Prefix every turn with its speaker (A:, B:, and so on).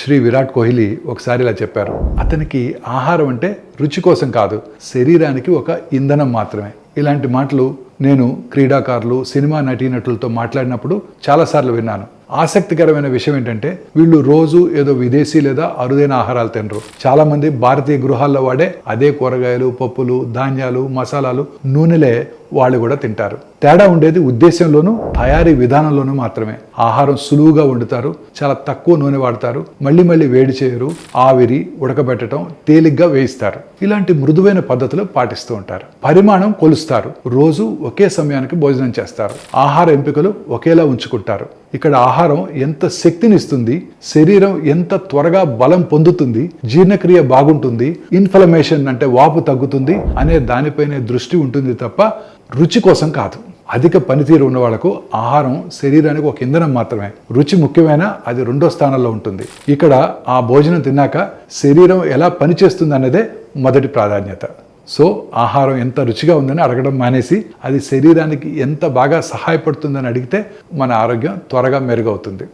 A: శ్రీ విరాట్ కోహ్లీ ఒకసారి ఇలా చెప్పారు, అతనికి ఆహారం అంటే రుచి కోసం కాదు, శరీరానికి ఒక ఇంధనం మాత్రమే. ఇలాంటి మాటలు నేను క్రీడాకారులు, సినిమా నటీనటులతో మాట్లాడినప్పుడు చాలాసార్లు విన్నాను. ఆసక్తికరమైన విషయం ఏంటంటే వీళ్ళు రోజు ఏదో విదేశీ లేదా అరుదైన ఆహారాలు తినరు. చాలా మంది భారతీయ గృహాల్లో వాడే అదే కూరగాయలు, పప్పులు, ధాన్యాలు, మసాలాలు, నూనెలే వాళ్ళు కూడా తింటారు. తేడా ఉండేది ఉద్దేశంలోనూ తయారీ విధానంలోనూ మాత్రమే. ఆహారం సులువుగా వండుతారు, చాలా తక్కువ నూనె వాడతారు, మళ్ళీ వేడి చేయరు, ఆవిరి, ఉడకబెట్టడం, తేలిగ్గా వేయిస్తారు. ఇలాంటి మృదువైన పద్ధతులు పాటిస్తూ ఉంటారు. పరిమాణం కొలుస్తారు, రోజు ఒకే సమయానికి భోజనం చేస్తారు, ఆహార ఎంపికలు ఒకేలా ఉంచుకుంటారు. ఇక్కడ ఆహారం ఎంత శక్తినిస్తుంది, శరీరం ఎంత త్వరగా బలం పొందుతుంది, జీర్ణక్రియ బాగుంటుంది, ఇన్ఫ్లమేషన్ అంటే వాపు తగ్గుతుంది అనే దానిపైనే దృష్టి ఉంటుంది తప్ప రుచి కోసం కాదు. అధిక పనితీరు ఉన్న వాళ్లకు ఆహారం శరీరానికి ఒక ఇంధనం మాత్రమే. రుచి ముఖ్యమైన అది రెండో స్థానంలో ఉంటుంది. ఇక్కడ ఆ భోజనం తిన్నాక శరీరం ఎలా పనిచేస్తుంది అన్నదే మొదటి ప్రాధాన్యత. సో ఆహారం ఎంత రుచిగా ఉందని అడగడం మానేసి అది శరీరానికి ఎంత బాగా సహాయపడుతుందని అడిగితే మన ఆరోగ్యం త్వరగా మెరుగవుతుంది.